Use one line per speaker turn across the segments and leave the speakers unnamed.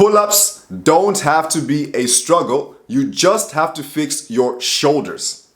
Pull-ups don't have to be a struggle. You just have to fix your shoulders.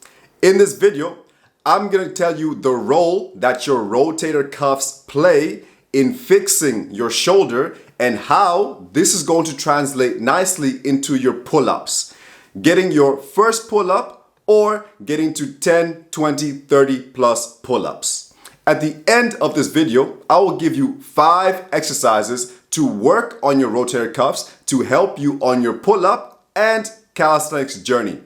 In this video, I'm going to tell you the role that your rotator cuffs play in fixing your shoulder and how this is going to translate nicely into your pull-ups. Getting your first pull-up or getting to 10, 20, 30 plus pull-ups. At the end of this video, I will give you 5 exercises to work on your rotator cuffs to help you on your pull-up and calisthenics journey.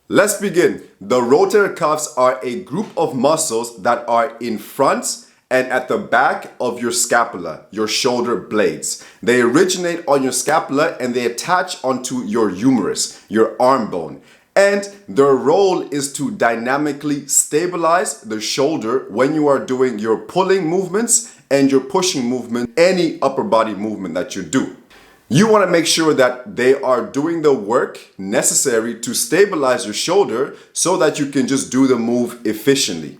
Let's begin. The rotator cuffs are a group of muscles that are in front and at the back of your scapula, your shoulder blades. They originate on your scapula and they attach onto your humerus, your arm bone. And their role is to dynamically stabilize the shoulder when you are doing your pulling movements and your pushing movement, any upper body movement that you do. You want to make sure that they are doing the work necessary to stabilize your shoulder so that you can just do the move efficiently.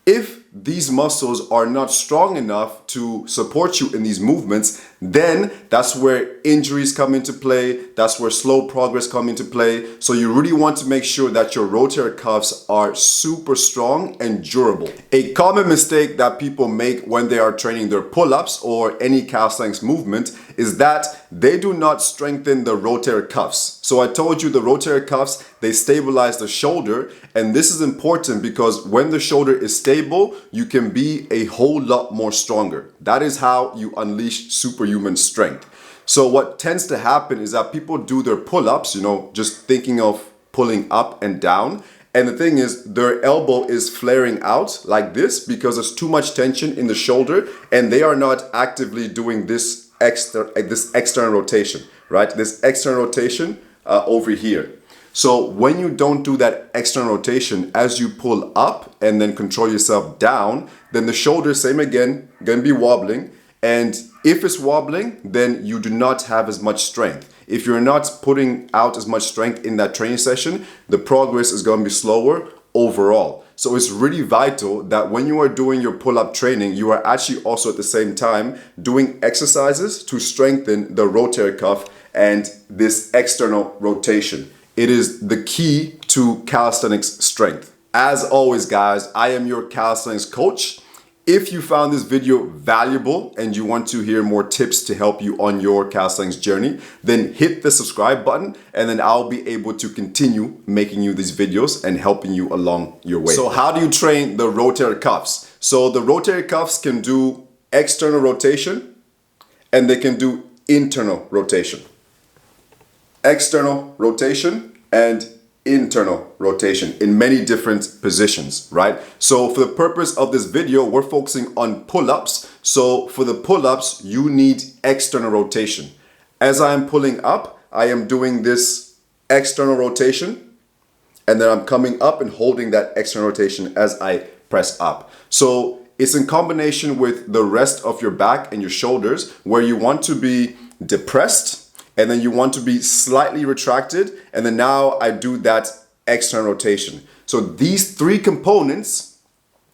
If these muscles are not strong enough to support you in these movements, then that's where injuries come into play. That's where slow progress come into play. So you really want to make sure that your rotator cuffs are super strong and durable. A common mistake that people make when they are training their pull-ups or any calisthenics movement is that they do not strengthen the rotator cuffs. So I told you the rotator cuffs, they stabilize the shoulder, and this is important because when the shoulder is stable, you can be a whole lot more stronger. That is how you unleash superhuman strength. So what tends to happen is that people do their pull-ups, just thinking of pulling up and down. And the thing is, their elbow is flaring out like this because there's too much tension in the shoulder and they are not actively doing this external rotation, right? This external rotation over here. So when you don't do that external rotation, as you pull up and then control yourself down, then the shoulder, same again, gonna be wobbling. And if it's wobbling, then you do not have as much strength. If you're not putting out as much strength in that training session, the progress is gonna be slower overall. So it's really vital that when you are doing your pull-up training, you are actually also at the same time doing exercises to strengthen the rotator cuff and this external rotation. It is the key to calisthenics strength. As always, guys, I am your calisthenics coach. If you found this video valuable and you want to hear more tips to help you on your calisthenics journey, then hit the subscribe button and then I'll be able to continue making you these videos and helping you along your way. So how do you train the rotator cuffs? So the rotator cuffs can do external rotation and they can do internal rotation. External rotation and internal rotation in many different positions, right? So for the purpose of this video, we're focusing on pull-ups. So for the pull-ups, you need external rotation. As I am pulling up, I am doing this external rotation and then I'm coming up and holding that external rotation as I press up. So it's in combination with the rest of your back and your shoulders where you want to be depressed and then you want to be slightly retracted, and then now I do that external rotation. So these 3 components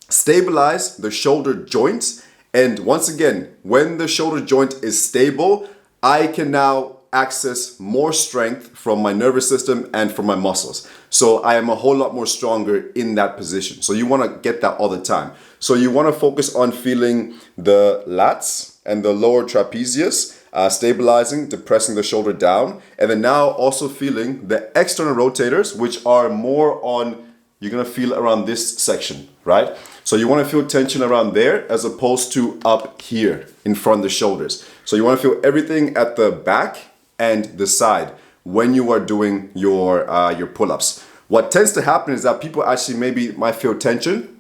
stabilize the shoulder joint, and once again, when the shoulder joint is stable, I can now access more strength from my nervous system and from my muscles. So I am a whole lot more stronger in that position. So you want to get that all the time. So you want to focus on feeling the lats and the lower trapezius, stabilizing, depressing the shoulder down, and then now also feeling the external rotators, which are more on, you're gonna feel around this section, right? So you wanna feel tension around there as opposed to up here in front of the shoulders. So you wanna feel everything at the back and the side when you are doing your pull-ups. What tends to happen is that people actually maybe might feel tension,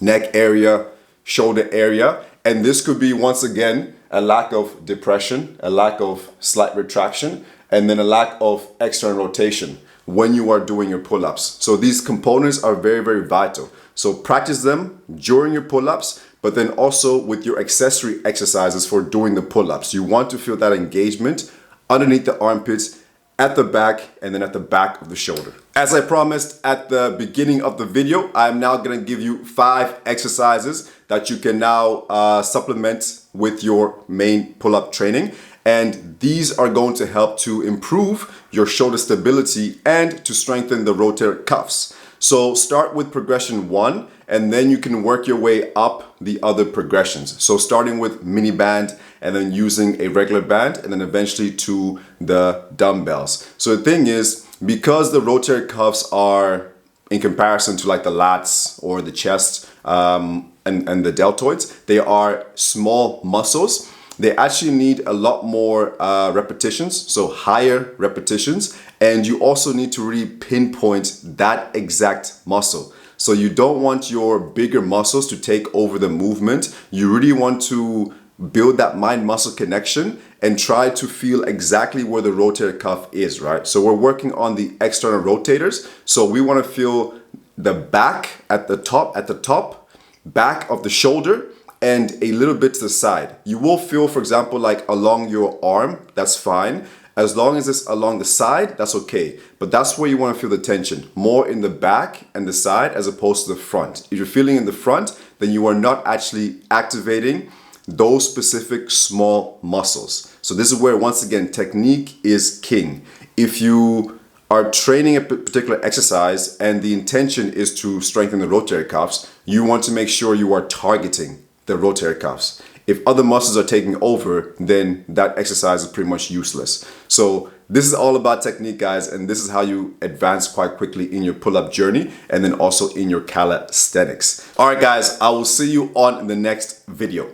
neck area, shoulder area, and this could be, once again, a lack of depression, a lack of slight retraction, and then a lack of external rotation when you are doing your pull-ups. So these components are very, very vital. So practice them during your pull-ups, but then also with your accessory exercises for doing the pull-ups. You want to feel that engagement underneath the armpits, at the back, and then at the back of the shoulder. As I promised at the beginning of the video, I'm now gonna give you 5 exercises that you can now supplement with your main pull-up training. And these are going to help to improve your shoulder stability and to strengthen the rotator cuffs. So start with progression 1, and then you can work your way up the other progressions. So starting with mini band, and then using a regular band, and then eventually to the dumbbells. So the thing is, because the rotator cuffs are, in comparison to like the lats or the chest and the deltoids, they are small muscles. They actually need a lot more repetitions, so higher repetitions, and you also need to really pinpoint that exact muscle. So you don't want your bigger muscles to take over the movement. You really want to build that mind-muscle connection and try to feel exactly where the rotator cuff is, right? So we're working on the external rotators. So we want to feel the back at the top, back of the shoulder, and a little bit to the side. You will feel, for example, like along your arm, that's fine. As long as it's along the side, that's okay. But that's where you want to feel the tension, more in the back and the side as opposed to the front. If you're feeling in the front, then you are not actually activating those specific small muscles. So this is where, once again, technique is king. If you are training a particular exercise and the intention is to strengthen the rotator cuffs, you want to make sure you are targeting the rotator cuffs. If other muscles are taking over, then that exercise is pretty much useless. So this is all about technique, guys, and this is how you advance quite quickly in your pull-up journey and then also in your calisthenics. All right, guys, I will see you on the next video.